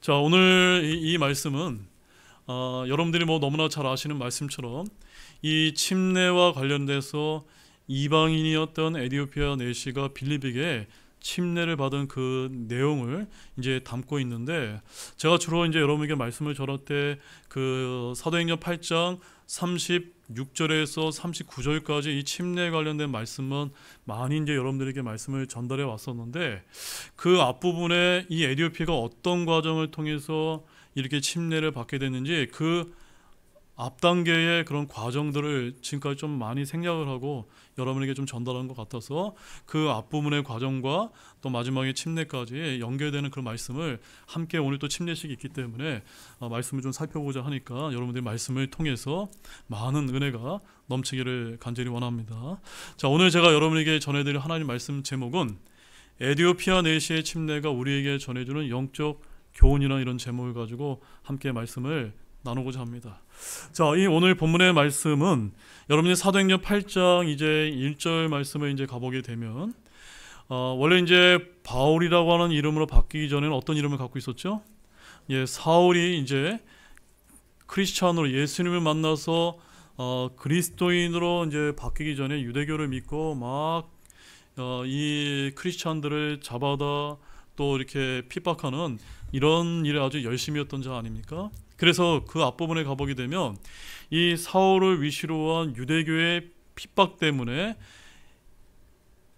자, 오늘 이 말씀은 여러분들이 너무나 잘 아시는 말씀처럼 이 침례와 관련돼서 이방인이었던 에디오피아 내시가 빌립에게 침례를 받은 그 내용을 이제 담고 있는데, 제가 주로 이제 여러분에게 말씀을 전할 때 그 사도행전 8장 36절에서 39절까지 이 침례에 관련된 말씀은 많이 이제 여러분들에게 말씀을 전달해 왔었는데, 그 앞부분에 이 에디오피아가 어떤 과정을 통해서 이렇게 침례를 받게 됐는지 그 앞단계의 그런 과정들을 지금까지 좀 많이 생략을 하고 여러분에게 좀 전달한 것 같아서 그 앞부분의 과정과 또 마지막에 침례까지 연결되는 그런 말씀을 함께, 오늘 또 침례식이 있기 때문에 말씀을 좀 살펴보자 하니까 여러분들이 말씀을 통해서 많은 은혜가 넘치기를 간절히 원합니다. 자, 오늘 제가 여러분에게 전해드릴 하나님 말씀 제목은 에디오피아 내시의 침례가 우리에게 전해주는 영적 교훈이라는 이런 제목을 가지고 함께 말씀을 나누고자 합니다. 자, 이 오늘 본문의 말씀은 여러분이 사도행전 8장 이제 1절 말씀을 이제 가보게 되면 원래 이제 바울이라고 하는 이름으로 바뀌기 전에는 어떤 이름을 갖고 있었죠? 사울이 이제 크리스찬으로 예수님을 만나서 그리스도인으로 이제 바뀌기 전에 유대교를 믿고 막 이 크리스찬들을 잡아다 또 이렇게 핍박하는 이런 일에 아주 열심히 했던 자 아닙니까? 그래서 그 앞부분에 가보게 되면 이 사울을 위시로 한 유대교의 핍박 때문에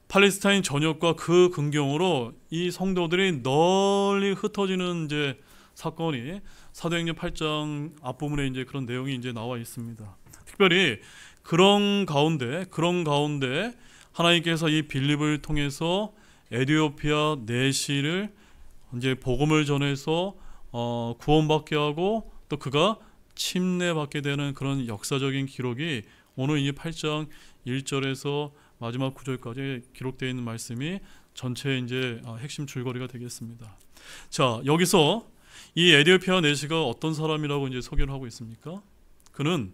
팔레스타인 전역과 그 근경으로 이 성도들이 널리 흩어지는 이제 사건이 사도행전 8장 앞부분에 이제 그런 내용이 이제 나와 있습니다. 특별히 그런 가운데 하나님께서 이 빌립을 통해서 에디오피아 내시를 이제 복음을 전해서 구원받게 하고 또 그가 침례받게 되는 그런 역사적인 기록이 오늘 이 8장 1절에서 마지막 9절까지 기록되어 있는 말씀이 전체 이제 핵심 줄거리가 되겠습니다. 자, 여기서 이 에디오피아 내시가 어떤 사람이라고 이제 소개를 하고 있습니까? 그는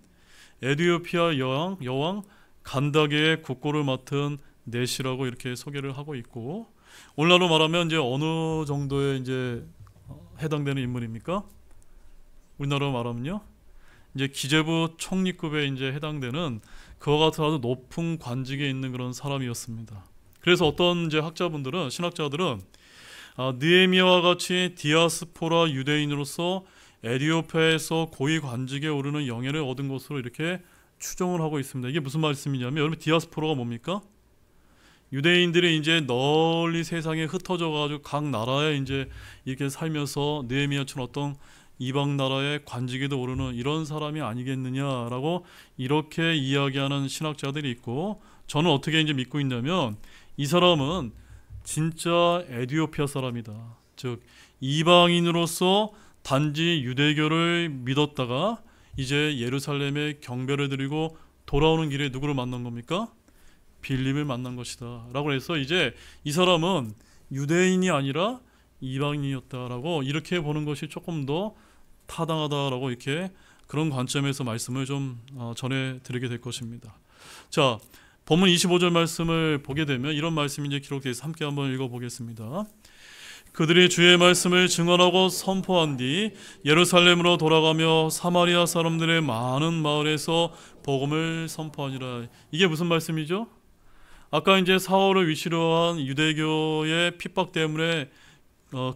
에디오피아 여왕 간다게의 국고를 맡은 내시라고 이렇게 소개를 하고 있고, 오늘날로 말하면 이제 어느 정도의 이제 해당되는 인물입니까? 우리나라로 말하면요, 이제 기재부 총리급에 이제 해당되는 그와 같은 아주 높은 관직에 있는 그런 사람이었습니다. 그래서 어떤 이제 신학자들은 느헤미야와 같이 디아스포라 유대인으로서 에디오피아에서 고위 관직에 오르는 영예를 얻은 것으로 이렇게 추정을 하고 있습니다. 이게 무슨 말씀이냐면, 여러분 디아스포라가 뭡니까? 유대인들이 이제 널리 세상에 흩어져 가지고 각 나라에 이제 이렇게 살면서 느헤미야처럼 어떤 이방 나라의 관직에도 오르는 이런 사람이 아니겠느냐라고 이렇게 이야기하는 신학자들이 있고, 저는 어떻게 이제 믿고 있냐면 이 사람은 진짜 에디오피아 사람이다. 즉 이방인으로서 단지 유대교를 믿었다가 이제 예루살렘에 경배를 드리고 돌아오는 길에 누구를 만난 겁니까? 빌립을 만난 것이다 라고 해서 이제 이 사람은 유대인이 아니라 이방인이었다라고 이렇게 보는 것이 조금 더 타당하다라고 이렇게 그런 관점에서 말씀을 좀 전해드리게 될 것입니다. 자, 본문 25절 말씀을 보게 되면 이런 말씀이 이제 기록되어 있어서 함께 한번 읽어보겠습니다. 그들이 주의 말씀을 증언하고 선포한 뒤 예루살렘으로 돌아가며 사마리아 사람들의 많은 마을에서 복음을 선포하니라. 이게 무슨 말씀이죠? 아까 이제 사울을 위시로 한 유대교의 핍박 때문에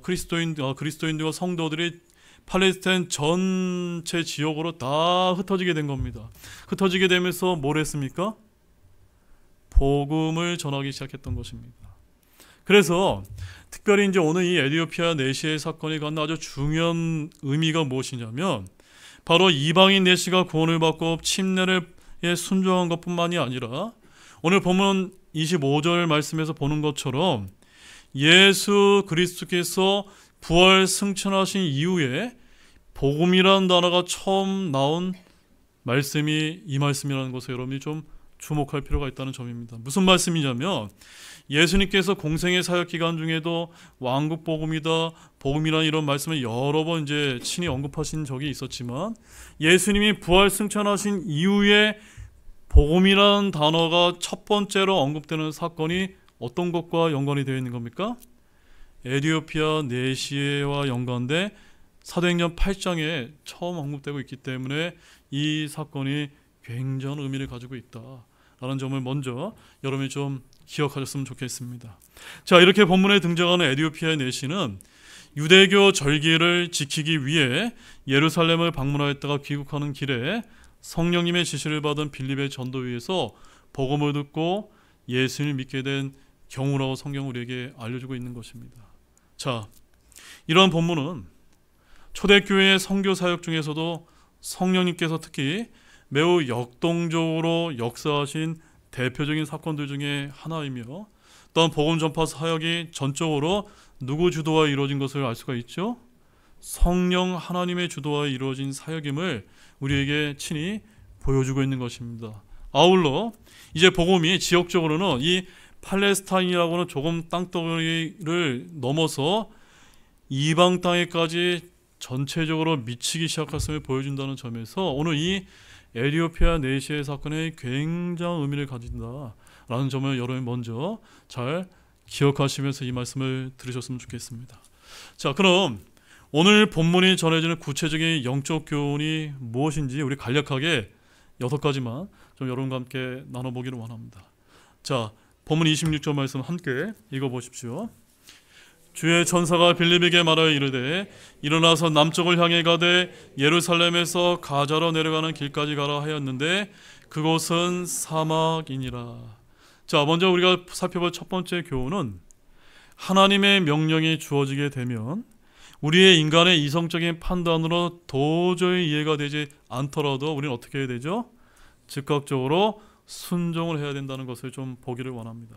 그리스도인들과 성도들이 팔레스타인 전체 지역으로 다 흩어지게 된 겁니다. 흩어지게 되면서 뭘 했습니까? 복음을 전하기 시작했던 것입니다. 그래서 특별히 이제 오늘 이 에디오피아 내시의 사건이 갖는 아주 중요한 의미가 무엇이냐면, 바로 이방인 내시가 구원을 받고 침례에 순종한 것뿐만이 아니라 오늘 보면 25절 말씀에서 보는 것처럼 예수 그리스도께서 부활 승천하신 이후에 복음이라는 단어가 처음 나온 말씀이 이 말씀이라는 것을 여러분이 좀 주목할 필요가 있다는 점입니다. 무슨 말씀이냐면, 예수님께서 공생의 사역 기간 중에도 왕국 복음이다, 복음이라는 이런 말씀을 여러 번 이제 친히 언급하신 적이 있었지만, 예수님이 부활 승천하신 이후에 복음이라는 단어가 첫 번째로 언급되는 사건이 어떤 것과 연관이 되어 있는 겁니까? 에디오피아 내시와 연관돼 사도행전 8장에 처음 언급되고 있기 때문에 이 사건이 굉장한 의미를 가지고 있다라는 점을 먼저 여러분이 좀 기억하셨으면 좋겠습니다. 자, 이렇게 본문에 등장하는 에티오피아의 내시는 유대교 절기를 지키기 위해 예루살렘을 방문하였다가 귀국하는 길에 성령님의 지시를 받은 빌립의 전도위에서 복음을 듣고 예수님을 믿게 된 경우라고 성경은 우리에게 알려주고 있는 것입니다. 자, 이러한 본문은 초대교회의 선교 사역 중에서도 성령님께서 특히 매우 역동적으로 역사하신 대표적인 사건들 중에 하나이며, 또한 복음 전파 사역이 전적으로 누구 주도하에 이루어진 것을 알 수가 있죠? 성령 하나님의 주도하에 이루어진 사역임을 우리에게 친히 보여주고 있는 것입니다. 아울러 이제 복음이 지역적으로는 이 팔레스타인이라고는 조금 땅덩어리를 넘어서 이방 땅에까지 전체적으로 미치기 시작했음을 보여준다는 점에서 오늘 이 에티오피아 내시의 사건에 굉장한 의미를 가진다라는 점을 여러분이 먼저 잘 기억하시면서 이 말씀을 들으셨으면 좋겠습니다. 자, 그럼 오늘 본문이 전해지는 구체적인 영적 교훈이 무엇인지 우리 간략하게 6가지만 좀 여러분과 함께 나눠보기를 원합니다. 자, 본문 26절 말씀 함께 읽어보십시오. 주의 천사가 빌립에게 말하여 이르되 일어나서 남쪽을 향해 가되 예루살렘에서 가자로 내려가는 길까지 가라 하였는데 그곳은 사막이니라. 자, 먼저 우리가 살펴볼 첫 번째 교훈은 하나님의 명령이 주어지게 되면 우리의 인간의 이성적인 판단으로 도저히 이해가 되지 않더라도 우리는 어떻게 해야 되죠? 즉각적으로 순종을 해야 된다는 것을 좀 보기를 원합니다.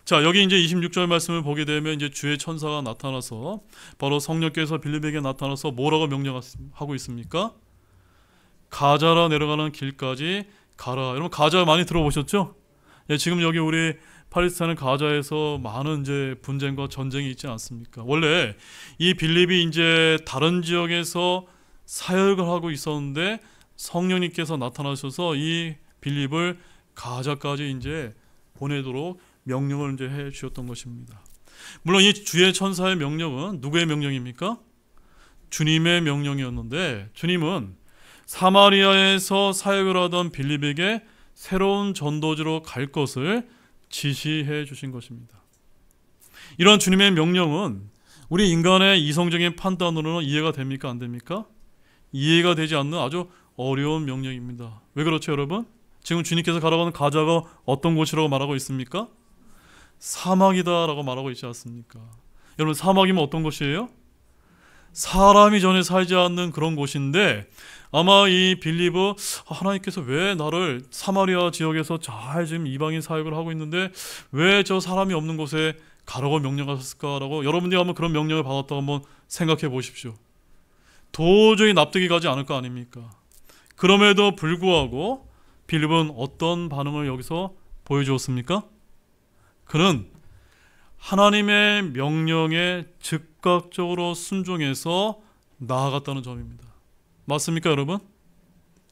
자, 여기 이제 26절 말씀을 보게 되면 이제 주의 천사가 나타나서 바로 성령께서 빌립에게 나타나서 뭐라고 명령하고 있습니까? 가자라 내려가는 길까지 가라. 여러분 가자 많이 들어보셨죠? 예, 지금 여기 우리 팔레스타인 가자에서 많은 이제 분쟁과 전쟁이 있지 않습니까? 원래 이 빌립이 이제 다른 지역에서 사역을 하고 있었는데 성령님께서 나타나셔서 이 빌립을 가자까지 이제 보내도록 명령을 이제 해 주셨던 것입니다. 물론 이 주의 천사의 명령은 누구의 명령입니까? 주님의 명령이었는데 주님은 사마리아에서 사역을 하던 빌립에게 새로운 전도지로 갈 것을 지시해 주신 것입니다. 이런 주님의 명령은 우리 인간의 이성적인 판단으로는 이해가 됩니까? 안 됩니까? 이해가 되지 않는 아주 어려운 명령입니다. 왜 그렇죠, 여러분? 지금 주님께서 가라고 하는 가자가 어떤 곳이라고 말하고 있습니까? 사막이다라고 말하고 있지 않습니까? 여러분, 사막이면 어떤 곳이에요? 사람이 전혀 살지 않는 그런 곳인데 아마 이 빌립은 하나님께서 왜 나를 사마리아 지역에서 잘 지금 이방인 사역을 하고 있는데 왜 저 사람이 없는 곳에 가라고 명령하셨을까라고 여러분들이 한번 그런 명령을 받았다고 한번 생각해 보십시오. 도저히 납득이 가지 않을 거 아닙니까? 그럼에도 불구하고 빌립은 어떤 반응을 여기서 보여주었습니까? 그는 하나님의 명령에 즉각적으로 순종해서 나아갔다는 점입니다. 맞습니까, 여러분?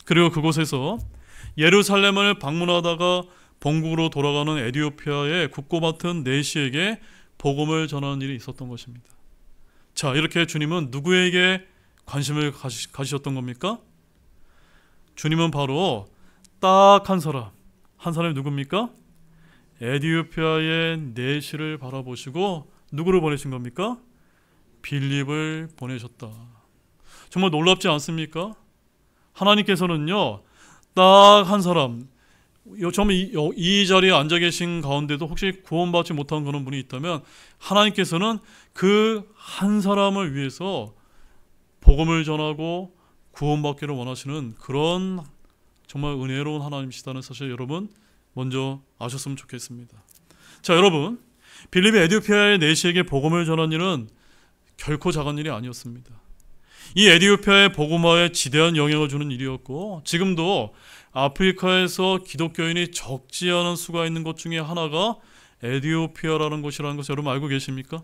그리고 그곳에서 예루살렘을 방문하다가 본국으로 돌아가는 에티오피아의 국고맡은 내시에게 복음을 전하는 일이 있었던 것입니다. 자, 이렇게 주님은 누구에게 관심을 가지셨던 겁니까? 주님은 바로 딱 한 사람이 누굽니까? 에티오피아의 내시를 바라보시고 누구를 보내신 겁니까? 빌립을 보내셨다. 정말 놀랍지 않습니까? 하나님께서는요, 딱 한 사람, 정말 이 자리에 앉아 계신 가운데도 혹시 구원받지 못한 그런 분이 있다면 하나님께서는 그 한 사람을 위해서 복음을 전하고 구원받기를 원하시는 그런 정말 은혜로운 하나님이시다는 사실 여러분 먼저 아셨으면 좋겠습니다. 자, 여러분, 빌립이 에티오피아의 내시에게 복음을 전한 일은 결코 작은 일이 아니었습니다. 이 에티오피아의 복음화에 지대한 영향을 주는 일이었고 지금도 아프리카에서 기독교인이 적지 않은 수가 있는 곳 중에 하나가 에티오피아라는 곳이라는 것을 여러분 알고 계십니까?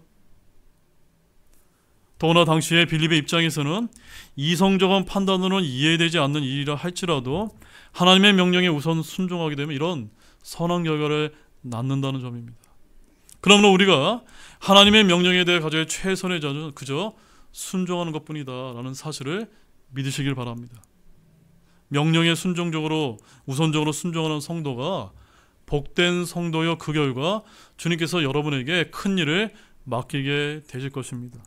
더구나 당시에 빌립의 입장에서는 이성적인 판단으로는 이해되지 않는 일이라 할지라도 하나님의 명령에 우선 순종하게 되면 이런 선한 결과를 낳는다는 점입니다. 그러므로 우리가 하나님의 명령에 대해 가져야 최선의 자는 그저 순종하는 것뿐이다라는 사실을 믿으시길 바랍니다. 명령에 순종적으로 우선적으로 순종하는 성도가 복된 성도요, 그 결과 주님께서 여러분에게 큰 일을 맡기게 되실 것입니다.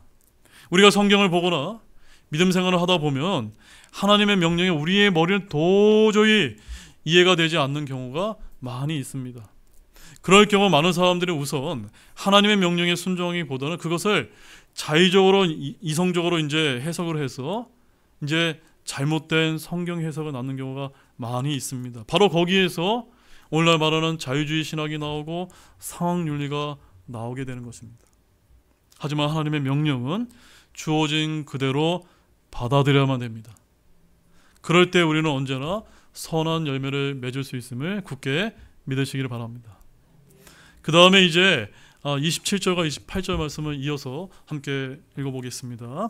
우리가 성경을 보거나 믿음 생활을 하다 보면 하나님의 명령에 우리의 머리는 도저히 이해가 되지 않는 경우가 많이 있습니다. 그럴 경우 많은 사람들이 우선 하나님의 명령에 순종하기보다는 그것을 자의적으로 이성적으로 이제 해석을 해서 이제 잘못된 성경 해석을 낳는 경우가 많이 있습니다. 바로 거기에서 오늘날 말하는 자유주의 신학이 나오고 상황윤리가 나오게 되는 것입니다. 하지만 하나님의 명령은 주어진 그대로 받아들여야만 됩니다. 그럴 때 우리는 언제나 선한 열매를 맺을 수 있음을 굳게 믿으시기를 바랍니다. 그 다음에 이제 27절과 28절 말씀을 이어서 함께 읽어보겠습니다.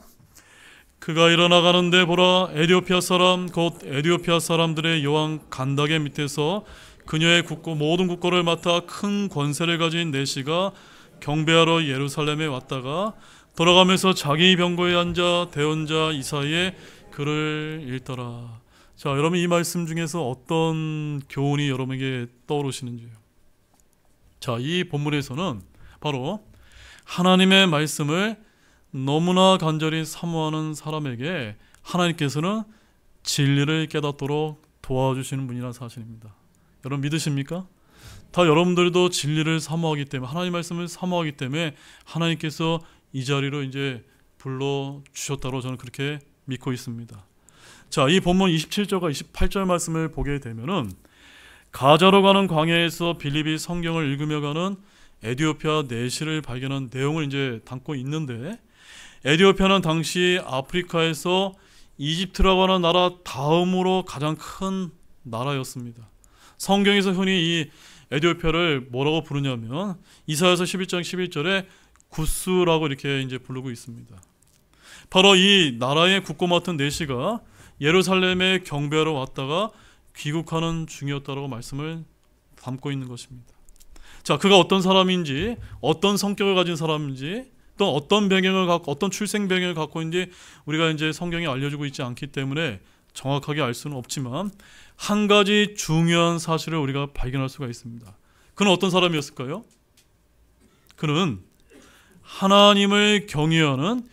그가 일어나가는데 보라, 에디오피아 사람 곧 에디오피아 사람들의 여왕 간다게 밑에서 그녀의 국고 모든 국고를 맡아 큰 권세를 가진 내시가 경배하러 예루살렘에 왔다가 돌아가면서 자기 병고에 앉아 대언자 이사야의 글을 읽더라. 자, 여러분 이 말씀 중에서 어떤 교훈이 여러분에게 떠오르시는지요? 자, 이 본문에서는 바로 하나님의 말씀을 너무나 간절히 사모하는 사람에게 하나님께서는 진리를 깨닫도록 도와주시는 분이라는 사실입니다. 여러분 믿으십니까? 다 여러분들도 진리를 사모하기 때문에, 하나님 말씀을 사모하기 때문에 하나님께서 이 자리로 이제 불러주셨다고 저는 그렇게 믿고 있습니다. 자, 이 본문 27절과 28절 말씀을 보게 되면은 가자로 가는 광야에서 빌립이 성경을 읽으며 가는 에디오피아 내시를 발견한 내용을 이제 담고 있는데, 에디오피아는 당시 아프리카에서 이집트라고 하는 나라 다음으로 가장 큰 나라였습니다. 성경에서 흔히 이 에디오피아를 뭐라고 부르냐면 이사야서 11장 11절에 구스라고 이렇게 이제 부르고 있습니다. 바로 이 나라의 국고 맡은 내시가 예루살렘에 경배하러 왔다가 귀국하는 중이었다라고 말씀을 담고 있는 것입니다. 자, 그가 어떤 사람인지, 어떤 성격을 가진 사람인지, 또 어떤 배경을 갖고, 어떤 출생 배경을 갖고 있는지 우리가 이제 성경이 알려주고 있지 않기 때문에 정확하게 알 수는 없지만 한 가지 중요한 사실을 우리가 발견할 수가 있습니다. 그는 어떤 사람이었을까요? 그는 하나님을 경외하는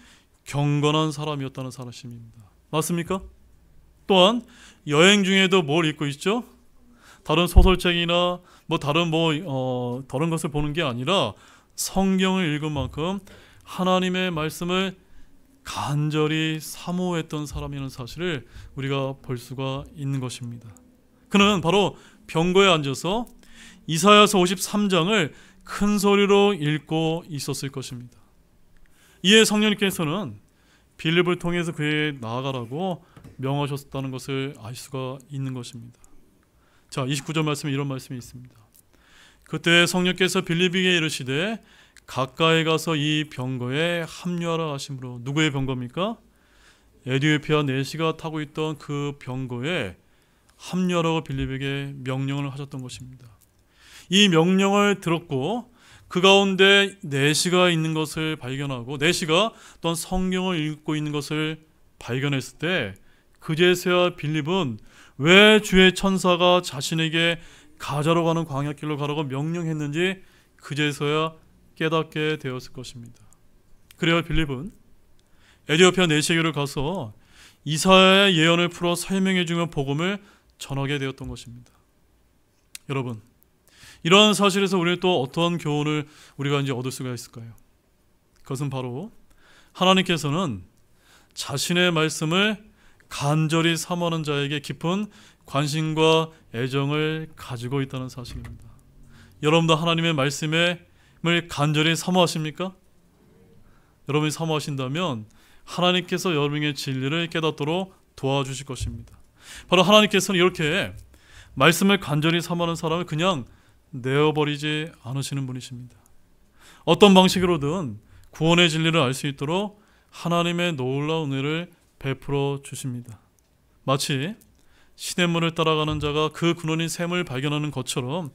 경건한 사람이었다는 사실입니다. 맞습니까? 또한 여행 중에도 뭘 읽고 있죠? 다른 소설책이나 다른 것을 보는 게 아니라 성경을 읽은 만큼 하나님의 말씀을 간절히 사모했던 사람이라는 사실을 우리가 볼 수가 있는 것입니다. 그는 바로 병고에 앉아서 이사야서 53장을 큰 소리로 읽고 있었을 것입니다. 이에 성령님께서는 빌립을 통해서 그에게 나아가라고 명하셨다는 것을 알 수가 있는 것입니다. 자, 29절 말씀에 이런 말씀이 있습니다. 그때 성령께서 빌립에게 이르시되 가까이 가서 이 병거에 합류하라 하심으로. 누구의 병거입니까? 에디오피아 내시가 타고 있던 그 병거에 합류하라고 빌립에게 명령을 하셨던 것입니다. 이 명령을 들었고 그 가운데 내시가 있는 것을 발견하고 내시가 또한 성경을 읽고 있는 것을 발견했을 때 그제서야 빌립은 왜 주의 천사가 자신에게 가자로 가는 광야길로 가라고 명령했는지 그제서야 깨닫게 되었을 것입니다. 그래야 빌립은 에디오피아 내시에게로 가서 이사야의 예언을 풀어 설명해주며 복음을 전하게 되었던 것입니다. 여러분, 이러한 사실에서 우리는 또 어떠한 교훈을 우리가 이제 얻을 수가 있을까요? 그것은 바로 하나님께서는 자신의 말씀을 간절히 사모하는 자에게 깊은 관심과 애정을 가지고 있다는 사실입니다. 여러분도 하나님의 말씀을 간절히 사모하십니까? 여러분이 사모하신다면 하나님께서 여러분의 진리를 깨닫도록 도와주실 것입니다. 바로 하나님께서는 이렇게 말씀을 간절히 사모하는 사람을 그냥 내어버리지 않으시는 분이십니다. 어떤 방식으로든 구원의 진리를 알 수 있도록 하나님의 놀라운 은혜를 베풀어 주십니다. 마치 시냇물을 따라가는 자가 그 근원인 샘을 발견하는 것처럼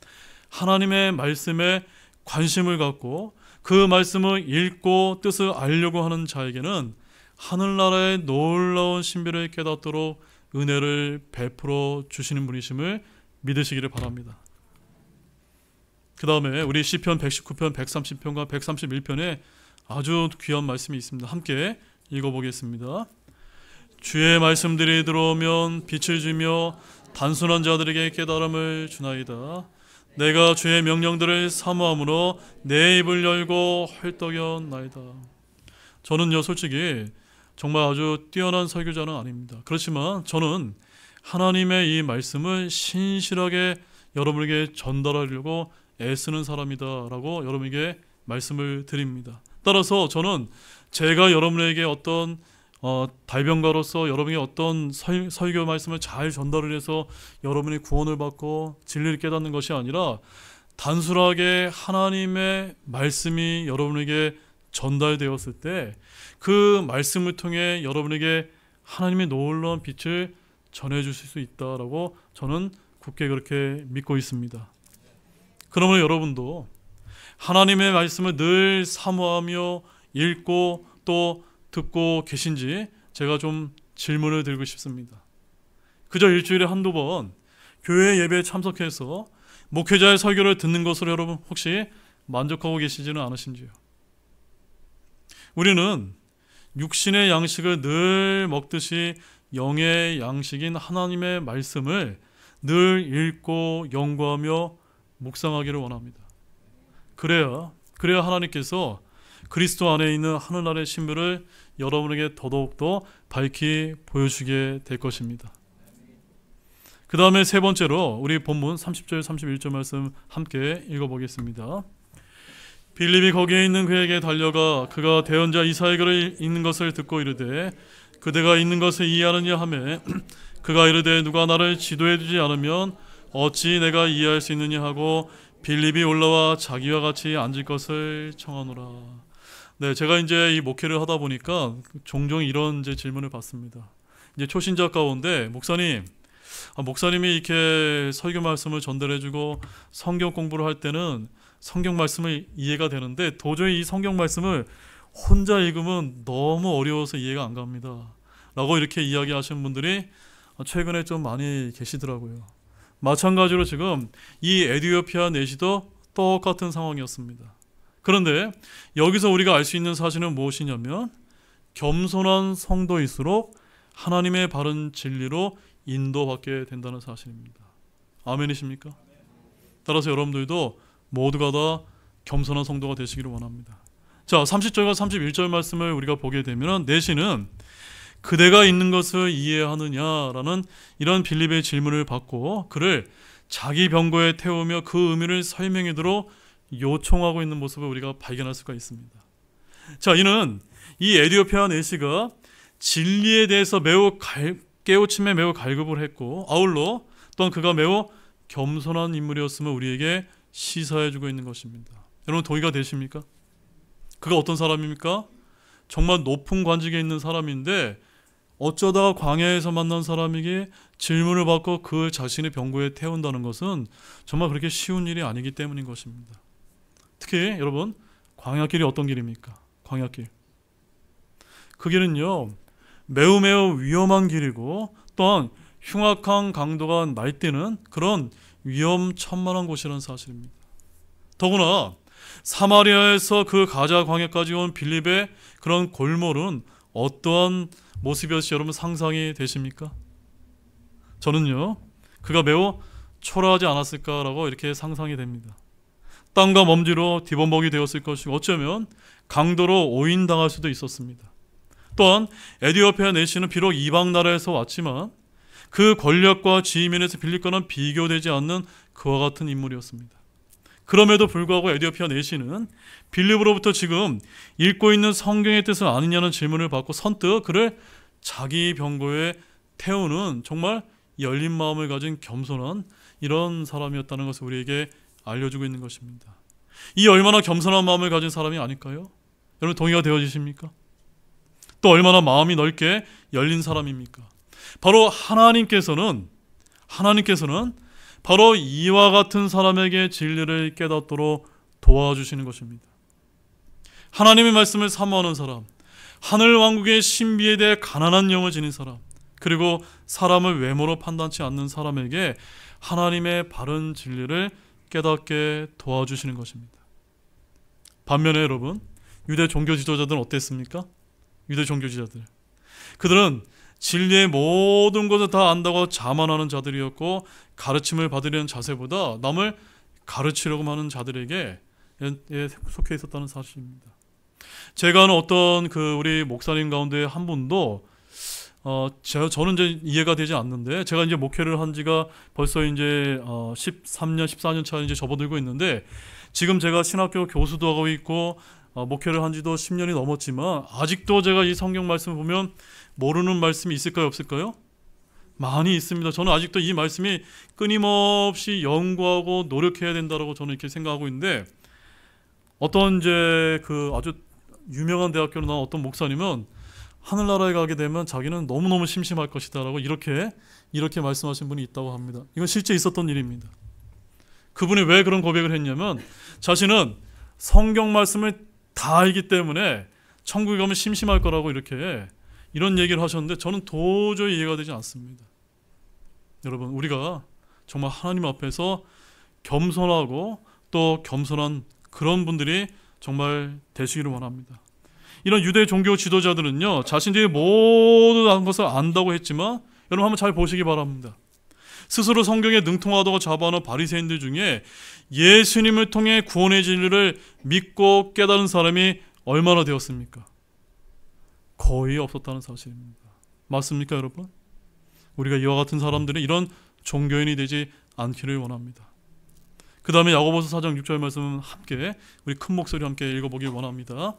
하나님의 말씀에 관심을 갖고 그 말씀을 읽고 뜻을 알려고 하는 자에게는 하늘나라의 놀라운 신비를 깨닫도록 은혜를 베풀어 주시는 분이심을 믿으시기를 바랍니다. 그 다음에 우리 시편 119편, 130편과 131편에 아주 귀한 말씀이 있습니다. 함께 읽어보겠습니다. 주의 말씀들이 들어오면 빛을 주며 단순한 자들에게 깨달음을 주나이다. 내가 주의 명령들을 사모함으로 내 입을 열고 헐떡였나이다. 저는요, 솔직히 정말 아주 뛰어난 설교자는 아닙니다. 그렇지만 저는 하나님의 이 말씀을 신실하게 여러분에게 전달하려고 애쓰는 사람이다라고 여러분에게 말씀을 드립니다. 따라서 저는 제가 여러분에게 어떤 달변가로서 여러분에게 어떤 설교 말씀을 잘 전달을 해서 여러분이 구원을 받고 진리를 깨닫는 것이 아니라 단순하게 하나님의 말씀이 여러분에게 전달되었을 때 그 말씀을 통해 여러분에게 하나님의 놀라운 빛을 전해주실 수 있다라고 저는 굳게 그렇게 믿고 있습니다. 그러면 여러분도 하나님의 말씀을 늘 사모하며 읽고 또 듣고 계신지 제가 좀 질문을 드리고 싶습니다. 그저 일주일에 한두 번 교회 예배에 참석해서 목회자의 설교를 듣는 것으로 여러분 혹시 만족하고 계시지는 않으신지요? 우리는 육신의 양식을 늘 먹듯이 영의 양식인 하나님의 말씀을 늘 읽고 연구하며 묵상하기를 원합니다. 그래야 하나님께서 그리스도 안에 있는 하늘나라의 신비를 여러분에게 더더욱더 밝히 보여주게 될 것입니다. 그 다음에 세 번째로 우리 본문 30절 31절 말씀 함께 읽어보겠습니다. 빌립이 거기에 있는 그에게 달려가 그가 대언자 이사야를 읽는 것을 듣고 이르되 그대가 읽는 것을 이해하느냐 하매 그가 이르되 누가 나를 지도해 주지 않으면 어찌 내가 이해할 수 있느냐 하고 빌립이 올라와 자기와 같이 앉을 것을 청하노라. 네, 제가 이제 이 목회를 하다 보니까 종종 이런 이제 질문을 받습니다. 이제 초신자 가운데 목사님이 이렇게 설교 말씀을 전달해주고 성경 공부를 할 때는 성경 말씀을 이해가 되는데 도저히 이 성경 말씀을 혼자 읽으면 너무 어려워서 이해가 안 갑니다. 라고 이렇게 이야기하시는 분들이 최근에 좀 많이 계시더라고요. 마찬가지로 지금 이 에티오피아 내시도 똑같은 상황이었습니다. 그런데 여기서 우리가 알 수 있는 사실은 무엇이냐면 겸손한 성도일수록 하나님의 바른 진리로 인도받게 된다는 사실입니다. 아멘이십니까? 따라서 여러분들도 모두가 다 겸손한 성도가 되시기를 원합니다. 자, 30절과 31절 말씀을 우리가 보게 되면 내시는 그대가 있는 것을 이해하느냐라는 이런 빌립의 질문을 받고 그를 자기 병고에 태우며 그 의미를 설명하도록 요청하고 있는 모습을 우리가 발견할 수가 있습니다. 자, 이는 이 에티오피아 내시가 진리에 대해서 깨우침에 매우 갈급을 했고 아울러 또한 그가 매우 겸손한 인물이었음을 우리에게 시사해주고 있는 것입니다. 여러분 동의가 되십니까? 그가 어떤 사람입니까? 정말 높은 관직에 있는 사람인데 어쩌다가 광야에서 만난 사람에게 질문을 받고 그 자신의 병고에 태운다는 것은 정말 그렇게 쉬운 일이 아니기 때문인 것입니다. 특히 여러분 광야길이 어떤 길입니까? 광야길. 그 길은요 매우 위험한 길이고 또한 흉악한 강도가 날뛰는 그런 위험천만한 곳이라는 사실입니다. 더구나 사마리아에서 그 가자 광야까지 온 빌립의 그런 골몰은 어떠한 모습이었을지 여러분 상상이 되십니까? 저는요 그가 매우 초라하지 않았을까라고 이렇게 상상이 됩니다. 땅과 먼지로 뒤범벅이 되었을 것이고 어쩌면 강도로 오인당할 수도 있었습니다. 또한 에티오피아 내시는 비록 이방 나라에서 왔지만 그 권력과 지위면에서 빌립과는 비교되지 않는 그와 같은 인물이었습니다. 그럼에도 불구하고 에티오피아 내시는 빌립으로부터 지금 읽고 있는 성경의 뜻은 아느냐는 질문을 받고 선뜻 그를 자기 병고에 태우는 정말 열린 마음을 가진 겸손한 이런 사람이었다는 것을 우리에게 알려주고 있는 것입니다. 이 얼마나 겸손한 마음을 가진 사람이 아닐까요? 여러분 동의가 되어지십니까? 또 얼마나 마음이 넓게 열린 사람입니까? 바로 하나님께서는 바로 이와 같은 사람에게 진리를 깨닫도록 도와주시는 것입니다. 하나님의 말씀을 사모하는 사람, 하늘 왕국의 신비에 대해 가난한 영을 지닌 사람, 그리고 사람을 외모로 판단치 않는 사람에게 하나님의 바른 진리를 깨닫게 도와주시는 것입니다. 반면에 여러분, 유대 종교 지도자들은 어땠습니까? 유대 종교 지도자들, 그들은 진리의 모든 것을 다 안다고 자만하는 자들이었고, 가르침을 받으려는 자세보다 남을 가르치려고 하는 자들에게 속해 있었다는 사실입니다. 제가 아는 어떤 우리 목사님 가운데 한 분도 저는 이제 이해가 되지 않는데, 제가 이제 목회를 한 지가 벌써 이제 13년, 14년 차 이제 접어들고 있는데, 지금 제가 신학교 교수도 하고 있고 목회를 한 지도 10년이 넘었지만 아직도 제가 이 성경 말씀을 보면 모르는 말씀이 있을까요, 없을까요? 많이 있습니다. 저는 아직도 이 말씀이 끊임없이 연구하고 노력해야 된다라고 저는 이렇게 생각하고 있는데, 어떤 이제 아주 유명한 대학교로 나온 어떤 목사님은 하늘나라에 가게 되면 자기는 너무너무 심심할 것이다라고 이렇게 말씀하신 분이 있다고 합니다. 이건 실제 있었던 일입니다. 그분이 왜 그런 고백을 했냐면, 자신은 성경 말씀을 다 알기 때문에 천국에 가면 심심할 거라고 이런 얘기를 하셨는데, 저는 도저히 이해가 되지 않습니다. 여러분, 우리가 정말 하나님 앞에서 겸손하고 또 겸손한 그런 분들이 정말 되시기를 원합니다. 이런 유대 종교 지도자들은요, 자신들이 모든 것을 안다고 했지만, 여러분 한번 잘 보시기 바랍니다. 스스로 성경에 능통하다고 자부하는 바리새인들 중에 예수님을 통해 구원의 진리를 믿고 깨달은 사람이 얼마나 되었습니까? 거의 없었다는 사실입니다. 맞습니까, 여러분? 우리가 이와 같은 사람들은 이런 종교인이 되지 않기를 원합니다. 그 다음에 야고보서 4장 6절 말씀 함께 우리 큰 목소리로 함께 읽어보길 원합니다.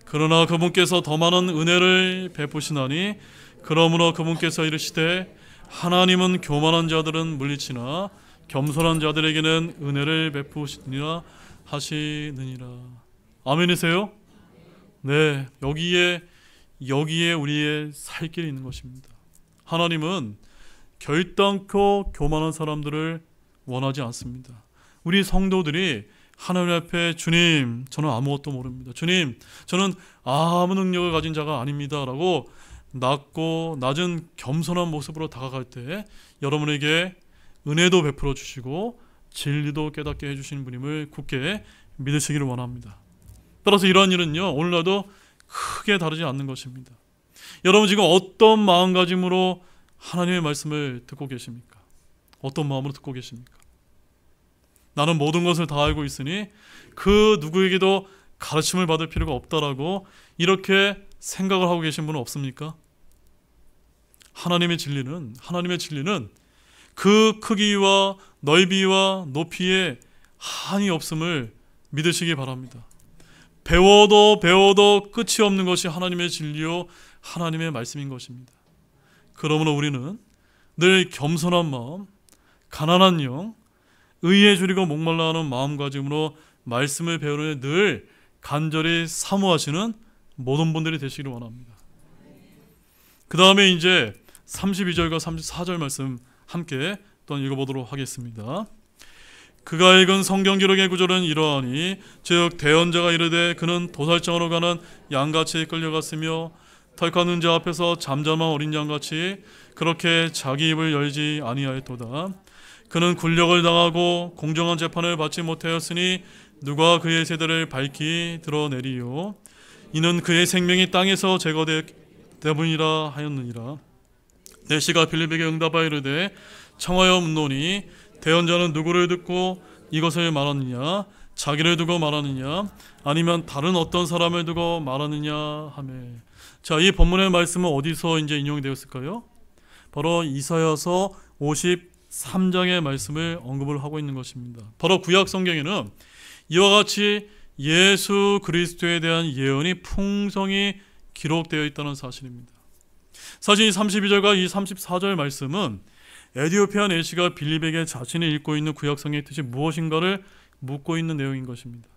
그러나 그분께서 더 많은 은혜를 베푸시나니 그러므로 그분께서 이르시되 하나님은 교만한 자들은 물리치나 겸손한 자들에게는 은혜를 베푸시니라 하시느니라. 아멘이세요? 네, 여기에 우리의 살 길이 있는 것입니다. 하나님은 결단코 교만한 사람들을 원하지 않습니다. 우리 성도들이 하나님 앞에, 주님, 저는 아무것도 모릅니다. 주님, 저는 아무 능력을 가진 자가 아닙니다 라고 낮고 낮은 겸손한 모습으로 다가갈 때 여러분에게 은혜도 베풀어 주시고 진리도 깨닫게 해주시는 분임을 굳게 믿으시기를 원합니다. 따라서 이러한 일은요, 오늘날도 크게 다르지 않는 것입니다. 여러분 지금 어떤 마음가짐으로 하나님의 말씀을 듣고 계십니까? 어떤 마음으로 듣고 계십니까? 나는 모든 것을 다 알고 있으니 그 누구에게도 가르침을 받을 필요가 없다라고 이렇게 생각을 하고 계신 분은 없습니까? 하나님의 진리는 그 크기와 넓이와 높이에 한이 없음을 믿으시기 바랍니다. 배워도 끝이 없는 것이 하나님의 진리요 하나님의 말씀인 것입니다. 그러므로 우리는 늘 겸손한 마음, 가난한 영, 의에 줄이고 목말라 하는 마음가짐으로 말씀을 배우는 늘 간절히 사모하시는 모든 분들이 되시기를 원합니다. 그 다음에 이제 32절과 34절 말씀 함께 또 읽어보도록 하겠습니다. 그가 읽은 성경 기록의 구절은 이러하니 즉 대언자가 이르되 그는 도살장으로 가는 양같이 끌려갔으며 털카는 자 앞에서 잠잠한 어린 양같이 그렇게 자기 입을 열지 아니하였도다. 그는 굴력을 당하고 공정한 재판을 받지 못하였으니 누가 그의 세대를 밝히 드러내리요. 이는 그의 생명이 땅에서 제거되므이라 하였느니라. 내시가 빌립에게 응답하여 이르되 청하여 묻노니 대언자는 누구를 듣고 이것을 말하느냐? 자기를 두고 말하느냐? 아니면 다른 어떤 사람을 두고 말하느냐 하매. 자, 이 본문의 말씀은 어디서 이제 인용이 되었을까요? 바로 이사야서 53장의 말씀을 언급을 하고 있는 것입니다. 바로 구약 성경에는 이와 같이 예수 그리스도에 대한 예언이 풍성히 기록되어 있다는 사실입니다. 사실 이 32절과 이 34절 말씀은 에디오피아 내시가 빌립에게 자신이 읽고 있는 구약성의 뜻이 무엇인가를 묻고 있는 내용인 것입니다.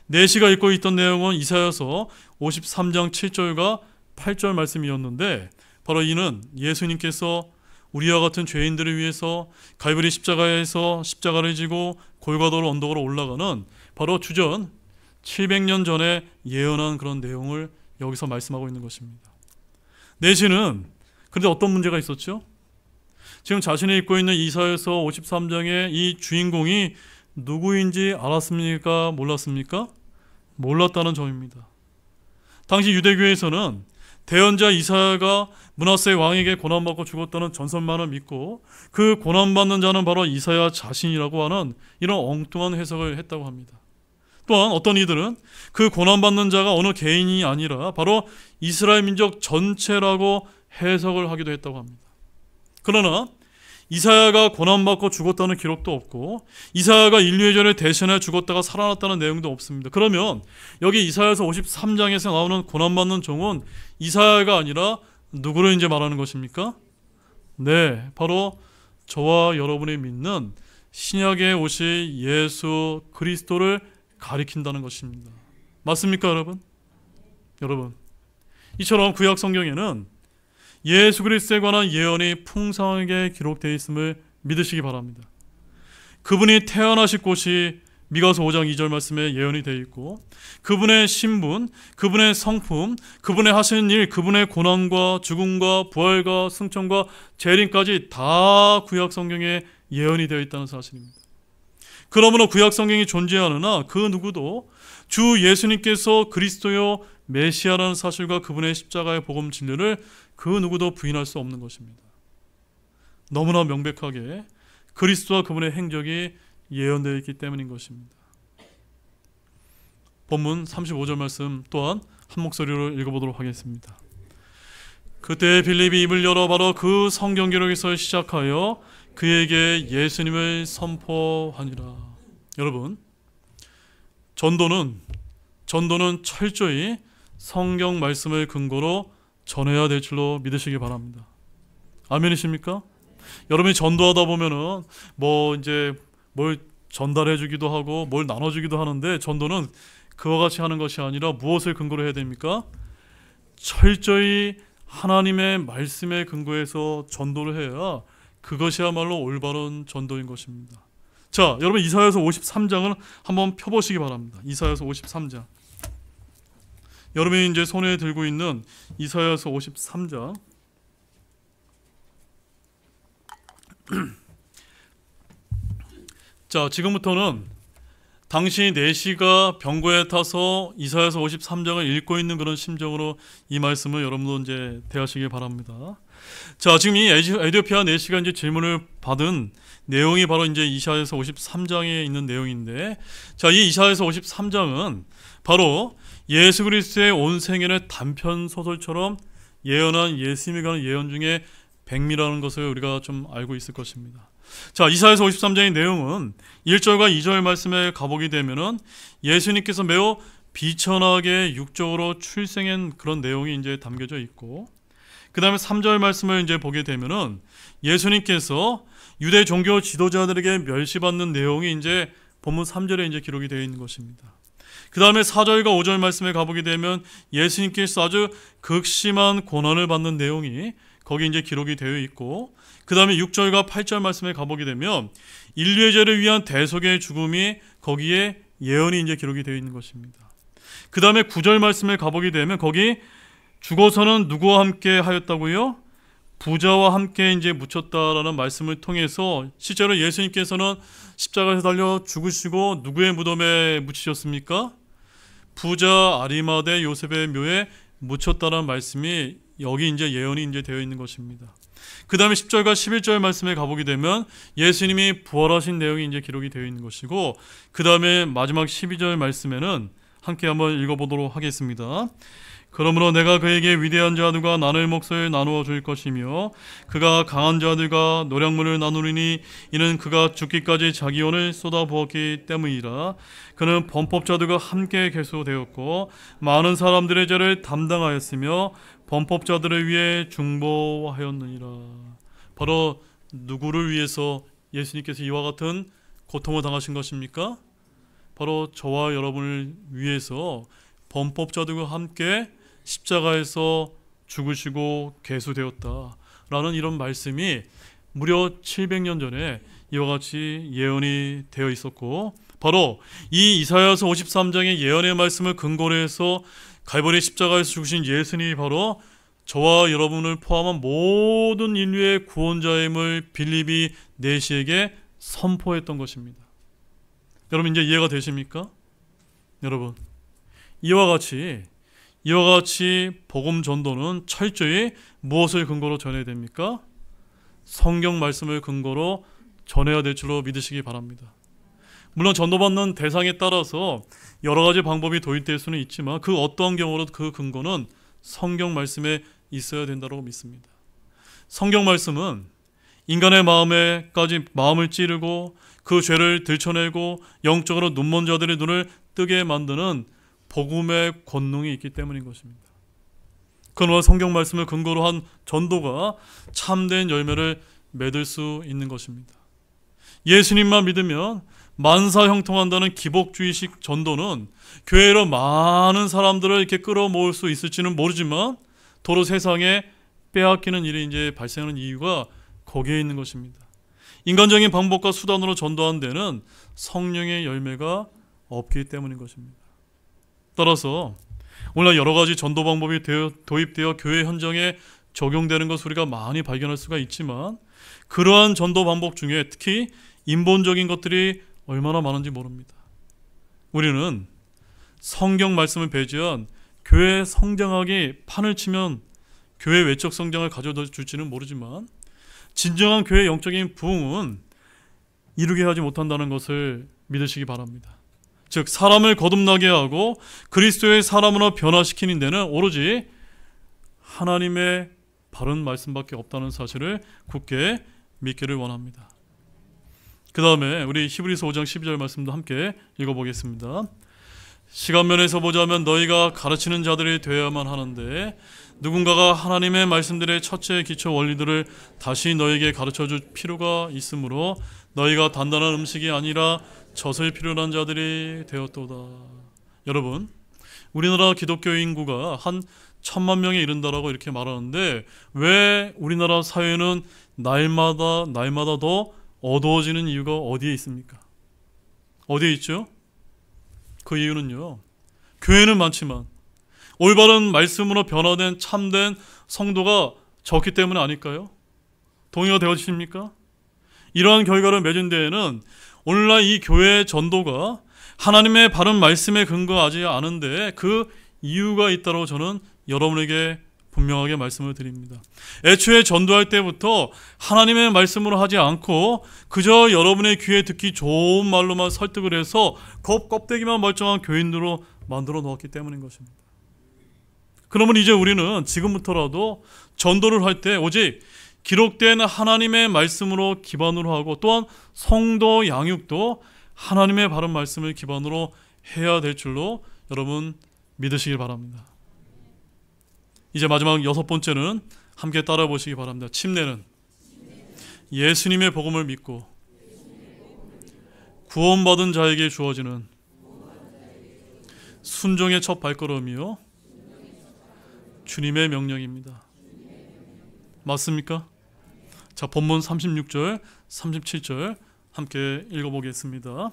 내시가 읽고 있던 내용은 이사야서 53장 7절과 8절 말씀이었는데, 바로 이는 예수님께서 우리와 같은 죄인들을 위해서 갈보리 십자가에서 십자가를 지고 골고다로 언덕으로 올라가는 바로 주전 700년 전에 예언한 그런 내용을 여기서 말씀하고 있는 것입니다. 내시는 그런데 어떤 문제가 있었죠? 지금 자신이 읽고 있는 이사야서 53장의 이 주인공이 누구인지 알았습니까? 몰랐습니까? 몰랐다는 점입니다. 당시 유대교에서는 대언자 이사야가 므낫세 왕에게 고난받고 죽었다는 전설만을 믿고 그 고난받는 자는 바로 이사야 자신이라고 하는 이런 엉뚱한 해석을 했다고 합니다. 또한 어떤 이들은 그 고난받는 자가 어느 개인이 아니라 바로 이스라엘 민족 전체라고 해석을 하기도 했다고 합니다. 그러나 이사야가 고난받고 죽었다는 기록도 없고 이사야가 인류의 죄를 대신해 죽었다가 살아났다는 내용도 없습니다. 그러면 여기 이사야서 53장에서 나오는 고난받는 종은 이사야가 아니라 누구를 이제 말하는 것입니까? 네, 바로 저와 여러분이 믿는 신약에 오실 예수 그리스도를 가리킨다는 것입니다. 맞습니까, 여러분? 여러분, 이처럼 구약 성경에는 예수 그리스도에 관한 예언이 풍성하게 기록되어 있음을 믿으시기 바랍니다. 그분이 태어나실 곳이 미가서 5장 2절 말씀에 예언이 되어 있고 그분의 신분, 그분의 성품, 그분의 하시는 일, 그분의 고난과 죽음과 부활과 승천과 재림까지 다 구약 성경에 예언이 되어 있다는 사실입니다. 그러므로 구약 성경이 존재하느나 그 누구도 주 예수님께서 그리스도요 메시아라는 사실과 그분의 십자가의 복음 진리를 그 누구도 부인할 수 없는 것입니다. 너무나 명백하게 그리스도와 그분의 행적이 예언되어 있기 때문인 것입니다. 본문 35절 말씀 또한 한 목소리로 읽어보도록 하겠습니다. 그때 빌립이 입을 열어 바로 그 성경 기록에서 시작하여 그에게 예수님을 선포하니라. 여러분, 전도는 철저히 성경 말씀을 근거로 전해야 될 줄로 믿으시기 바랍니다. 아멘이십니까? 여러분이 전도하다 보면은 뭘 전달해 주기도 하고 뭘 나눠 주기도 하는데 전도는 그와 같이 하는 것이 아니라 무엇을 근거로 해야 됩니까? 철저히 하나님의 말씀에 근거해서 전도를 해야 그것이야말로 올바른 전도인 것입니다. 자, 여러분 이사야서 53장을 한번 펴보시기 바랍니다. 이사야서 53장. 여러분이 이제 손에 들고 있는 이사야서 53장. 자, 지금부터는 당시 내시가 병거에 타서 이사야서 53장을 읽고 있는 그런 심정으로 이 말씀을 여러분도 이제 대하시길 바랍니다. 자, 지금 이 에디오피아 내시가 이제 질문을 받은 내용이 바로 이제 이사야서 53장에 있는 내용인데, 자, 이 이사야서 53장은 바로 예수 그리스도의 온 생애를 단편 소설처럼 예언한 예수님에 관한 예언 중에 백미라는 것을 우리가 좀 알고 있을 것입니다. 자, 이사야서 53장의 내용은 1절과 2절 말씀에 가보게 되면은 예수님께서 매우 비천하게 육적으로 출생한 그런 내용이 이제 담겨져 있고, 그 다음에 3절 말씀을 이제 보게 되면은 예수님께서 유대 종교 지도자들에게 멸시받는 내용이 이제 본문 3절에 이제 기록이 되어 있는 것입니다. 그 다음에 4절과 5절 말씀에 가보게 되면 예수님께서 아주 극심한 고난을 받는 내용이 거기 이제 기록이 되어 있고, 그 다음에 6절과 8절 말씀에 가보게 되면 인류의 죄를 위한 대속의 죽음이 거기에 예언이 이제 기록이 되어 있는 것입니다. 그 다음에 9절 말씀에 가보게 되면 거기 죽어서는 누구와 함께 하였다고요? 부자와 함께 이제 묻혔다라는 말씀을 통해서 실제로 예수님께서는 십자가에서 달려 죽으시고 누구의 무덤에 묻히셨습니까? 부자 아리마대 요셉의 묘에 묻혔다는 말씀이 여기 이제 예언이 이제 되어 있는 것입니다. 그 다음에 10절과 11절 말씀에 가보게 되면 예수님이 부활하신 내용이 이제 기록이 되어 있는 것이고, 그 다음에 마지막 12절 말씀에는 함께 한번 읽어보도록 하겠습니다. 그러므로 내가 그에게 위대한 자들과 나눌 몫을 나누어 줄 것이며 그가 강한 자들과 노량물을 나누리니 이는 그가 죽기까지 자기 혼을 쏟아부었기 때문이라. 그는 범법자들과 함께 계수되었고 많은 사람들의 죄를 담당하였으며 범법자들을 위해 중보하였느니라. 바로 누구를 위해서 예수님께서 이와 같은 고통을 당하신 것입니까? 바로 저와 여러분을 위해서 범법자들과 함께 십자가에서 죽으시고 계수되었다라는 이런 말씀이 무려 700년 전에 이와 같이 예언이 되어 있었고, 바로 이 이사야서 53장의 예언의 말씀을 근거로 해서 갈보리 십자가에서 죽으신 예수님이 바로 저와 여러분을 포함한 모든 인류의 구원자임을 빌립이 내시에게 선포했던 것입니다. 여러분 이제 이해가 되십니까? 여러분 이와 같이 복음 전도는 철저히 무엇을 근거로 전해야 됩니까? 성경 말씀을 근거로 전해야 될 줄로 믿으시기 바랍니다. 물론 전도받는 대상에 따라서 여러 가지 방법이 도입될 수는 있지만 그 어떠한 경우라도 그 근거는 성경 말씀에 있어야 된다고 믿습니다. 성경 말씀은 인간의 마음을 찌르고 그 죄를 들춰내고 영적으로 눈먼 자들의 눈을 뜨게 만드는 복음의 권능이 있기 때문인 것입니다. 그러나 성경 말씀을 근거로 한 전도가 참된 열매를 맺을 수 있는 것입니다. 예수님만 믿으면 만사 형통한다는 기복주의식 전도는 교회로 많은 사람들을 이렇게 끌어모을 수 있을지는 모르지만 도로 세상에 빼앗기는 일이 이제 발생하는 이유가 거기에 있는 것입니다. 인간적인 방법과 수단으로 전도한 데는 성령의 열매가 없기 때문인 것입니다. 따라서 오늘 여러 가지 전도 방법이 도입되어 교회 현장에 적용되는 것을 우리가 많이 발견할 수가 있지만 그러한 전도 방법 중에 특히 인본적인 것들이 얼마나 많은지 모릅니다. 우리는 성경 말씀을 배제한 교회 성장하기 판을 치면 교회 외적 성장을 가져다 줄지는 모르지만 진정한 교회 영적인 부흥은 이루게 하지 못한다는 것을 믿으시기 바랍니다. 즉 사람을 거듭나게 하고 그리스도의 사람으로 변화시키는 데는 오로지 하나님의 바른 말씀밖에 없다는 사실을 굳게 믿기를 원합니다. 그 다음에 우리 히브리서 5장 12절 말씀도 함께 읽어보겠습니다. 시간면에서 보자면 너희가 가르치는 자들이 되어야만 하는데 누군가가 하나님의 말씀들의 첫째 기초 원리들을 다시 너희에게 가르쳐줄 필요가 있으므로 너희가 단단한 음식이 아니라 젖을 필요한 자들이 되었도다. 여러분 우리나라 기독교 인구가 한 1000만 명에 이른다라고 이렇게 말하는데 왜 우리나라 사회는 날마다 더 어두워지는 이유가 어디에 있습니까? 어디에 있죠? 그 이유는요, 교회는 많지만 올바른 말씀으로 변화된 참된 성도가 적기 때문 아닐까요? 동의가 되어지십니까? 이러한 결과를 맺은 데에는 오늘날 이 교회의 전도가 하나님의 바른 말씀에 근거하지 않은데 그 이유가 있다고 저는 여러분에게 분명하게 말씀을 드립니다. 애초에 전도할 때부터 하나님의 말씀으로 하지 않고 그저 여러분의 귀에 듣기 좋은 말로만 설득을 해서 껍데기만 멀쩡한 교인으로 만들어 놓았기 때문인 것입니다. 그러면 이제 우리는 지금부터라도 전도를 할 때 오직 기록된 하나님의 말씀으로 기반으로 하고 또한 성도 양육도 하나님의 바른 말씀을 기반으로 해야 될 줄로 여러분 믿으시길 바랍니다. 이제 마지막 6번째는 함께 따라 보시기 바랍니다. 침례는 예수님의 복음을 믿고 구원받은 자에게 주어지는 순종의 첫 발걸음이요 주님의 명령입니다. 맞습니까? 자, 본문 36절, 37절 함께 읽어보겠습니다.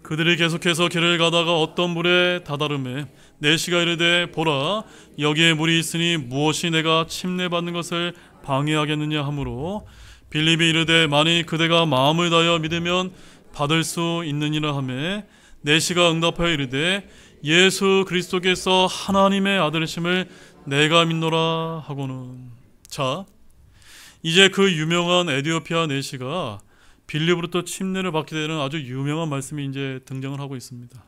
그들이 계속해서 길을 가다가 어떤 물에 다다름에 내시가 이르되 보라 여기에 물이 있으니 무엇이 내가 침례받는 것을 방해하겠느냐 하므로 빌립이 이르되 만일 그대가 마음을 다하여 믿으면 받을 수 있느니라 하매 내시가 응답하여 이르되 예수 그리스도께서 하나님의 아들이심을 내가 믿노라 하고는. 자, 이제 그 유명한 에티오피아 내시가 빌립으로부터 침례를 받게 되는 아주 유명한 말씀이 이제 등장을 하고 있습니다.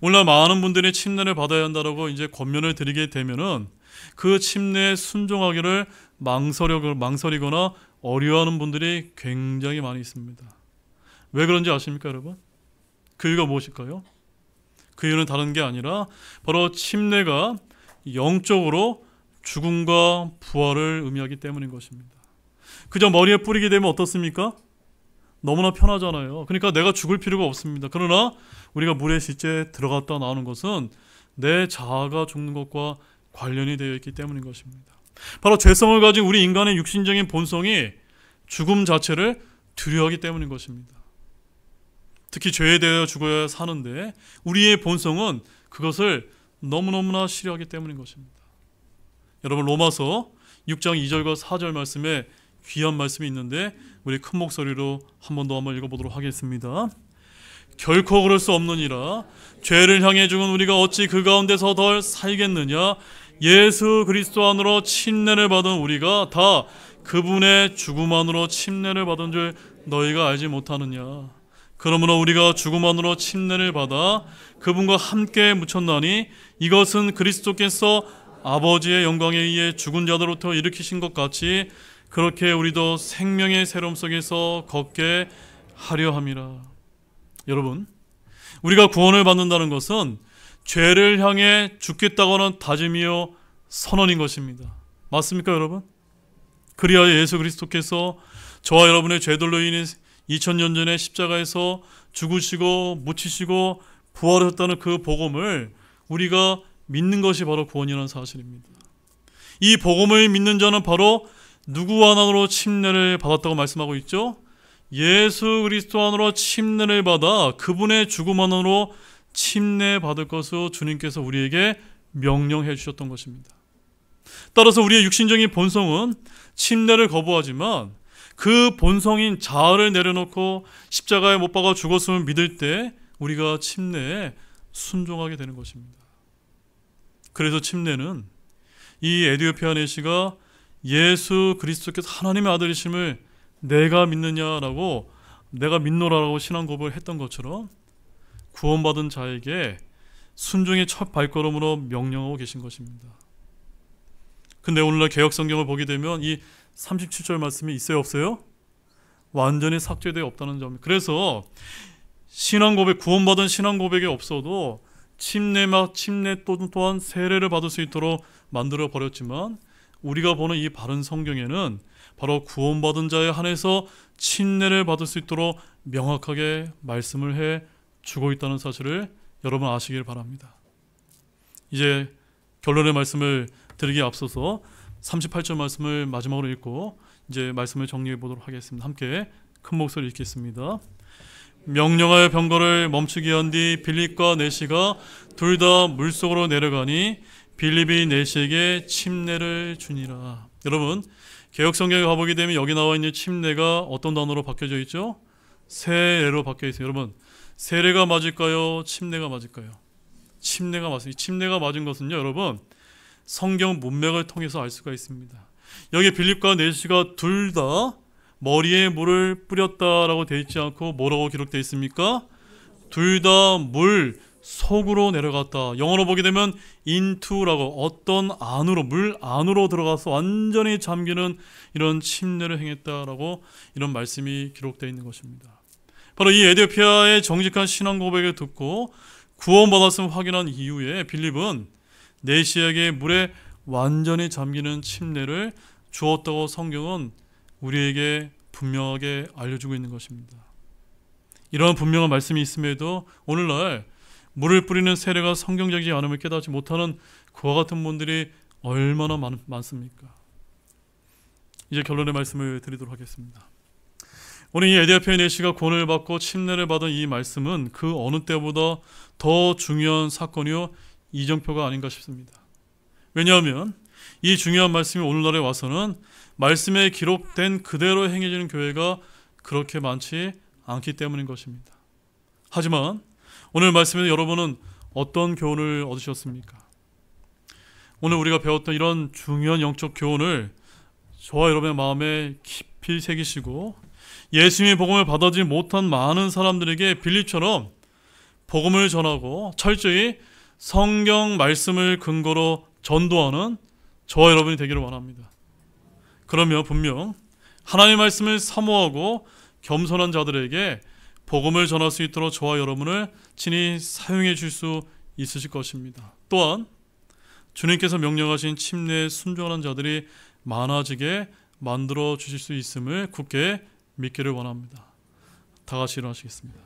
오늘날 많은 분들이 침례를 받아야 한다라고 이제 권면을 드리게 되면은 그 침례에 순종하기를 망설이거나 어려워하는 분들이 굉장히 많이 있습니다. 왜 그런지 아십니까, 여러분? 그 이유가 무엇일까요? 그 이유는 다른 게 아니라 바로 침례가 영적으로 죽음과 부활을 의미하기 때문인 것입니다. 그저 머리에 뿌리게 되면 어떻습니까? 너무나 편하잖아요. 그러니까 내가 죽을 필요가 없습니다. 그러나 우리가 물에 실제 들어갔다 나오는 것은 내 자아가 죽는 것과 관련이 되어 있기 때문인 것입니다. 바로 죄성을 가진 우리 인간의 육신적인 본성이 죽음 자체를 두려워하기 때문인 것입니다. 특히 죄에 대하여 죽어야 사는데 우리의 본성은 그것을 너무너무나 싫어하기 때문인 것입니다. 여러분, 로마서 6장 2절과 4절 말씀에 귀한 말씀이 있는데 우리 큰 목소리로 한 번 더 한번 읽어보도록 하겠습니다. 결코 그럴 수 없느니라. 죄를 향해 죽은 우리가 어찌 그 가운데서 덜 살겠느냐. 예수 그리스도 안으로 침례를 받은 우리가 다 그분의 죽음 안으로 침례를 받은 줄 너희가 알지 못하느냐. 그러므로 우리가 죽음 안으로 침례를 받아 그분과 함께 묻혔나니 이것은 그리스도께서 아버지의 영광에 의해 죽은 자들로부터 일으키신 것 같이 그렇게 우리도 생명의 새로움 속에서 걷게 하려 함이라. 여러분, 우리가 구원을 받는다는 것은 죄를 향해 죽겠다고 하는 다짐이요 선언인 것입니다. 맞습니까, 여러분? 그리하여 예수 그리스도께서 저와 여러분의 죄들로 인해 2000년 전에 십자가에서 죽으시고 묻히시고 부활하셨다는 그 복음을 우리가 믿는 것이 바로 구원이라는 사실입니다. 이 복음을 믿는 자는 바로 누구 안으로 침례를 받았다고 말씀하고 있죠? 예수 그리스도 안으로 침례를 받아 그분의 죽음 안으로 침례 받을 것을 주님께서 우리에게 명령해 주셨던 것입니다. 따라서 우리의 육신적인 본성은 침례를 거부하지만 그 본성인 자아를 내려놓고 십자가에 못 박아 죽었음을 믿을 때 우리가 침례에 순종하게 되는 것입니다. 그래서 침례는 이 에디오피아 내시가 예수 그리스도께서 하나님의 아들이심을 내가 믿느냐라고 내가 믿노라라고 신앙 고백을 했던 것처럼 구원받은 자에게 순종의 첫 발걸음으로 명령하고 계신 것입니다. 근데 오늘날 개역성경을 보게 되면 이 37절 말씀이 있어요, 없어요? 완전히 삭제되어 없다는 점. 그래서 신앙 고백, 구원받은 신앙 고백이 없어도 침례 또한 세례를 받을 수 있도록 만들어 버렸지만 우리가 보는 이 바른 성경에는 바로 구원받은 자에 한해서 침례를 받을 수 있도록 명확하게 말씀을 해 주고 있다는 사실을 여러분 아시길 바랍니다. 이제 결론의 말씀을 드리기에 앞서서 38절 말씀을 마지막으로 읽고 이제 말씀을 정리해 보도록 하겠습니다. 함께 큰 목소리 읽겠습니다. 명령하여 병거를 멈추게 한 뒤 빌립과 내시가 둘 다 물속으로 내려가니 빌립이 내시에게 침례를 주니라. 여러분, 개역성경에 가보게 되면 여기 나와 있는 침례가 어떤 단어로 바뀌어져 있죠? 세례로 바뀌어 있어요. 여러분, 세례가 맞을까요? 침례가 맞을까요? 침례가 맞습니다. 침례가 맞은 것은요, 여러분, 성경 문맥을 통해서 알 수가 있습니다. 여기 빌립과 내시가 둘 다 머리에 물을 뿌렸다라고 되어 있지 않고 뭐라고 기록되어 있습니까? 둘 다 물 속으로 내려갔다. 영어로 보게 되면 into라고 어떤 안으로, 물 안으로 들어가서 완전히 잠기는 이런 침례를 행했다라고 이런 말씀이 기록되어 있는 것입니다. 바로 이 에디오피아의 정직한 신앙 고백을 듣고 구원받았음을 확인한 이후에 빌립은 내시에게 물에 완전히 잠기는 침례를 주었다고 성경은 우리에게 분명하게 알려주고 있는 것입니다. 이러한 분명한 말씀이 있음에도 오늘날 물을 뿌리는 세례가 성경적이지 않음을 깨닫지 못하는 그와 같은 분들이 얼마나 많습니까? 이제 결론의 말씀을 드리도록 하겠습니다. 오늘 이 에디오피아 내시가 구원을 받고 침례를 받은 이 말씀은 그 어느 때보다 더 중요한 사건이요 이정표가 아닌가 싶습니다. 왜냐하면 이 중요한 말씀이 오늘날에 와서는 말씀에 기록된 그대로 행해지는 교회가 그렇게 많지 않기 때문인 것입니다. 하지만 오늘 말씀에서 여러분은 어떤 교훈을 얻으셨습니까? 오늘 우리가 배웠던 이런 중요한 영적 교훈을 저와 여러분의 마음에 깊이 새기시고 예수님의 복음을 받아들이지 못한 많은 사람들에게 빌립처럼 복음을 전하고 철저히 성경 말씀을 근거로 전도하는 저와 여러분이 되기를 원합니다. 그러면 분명 하나님의 말씀을 사모하고 겸손한 자들에게 복음을 전할 수 있도록 저와 여러분을 친히 사용해 줄 수 있으실 것입니다. 또한 주님께서 명령하신 침례에 순종하는 자들이 많아지게 만들어 주실 수 있음을 굳게 믿기를 원합니다. 다 같이 일어나시겠습니다.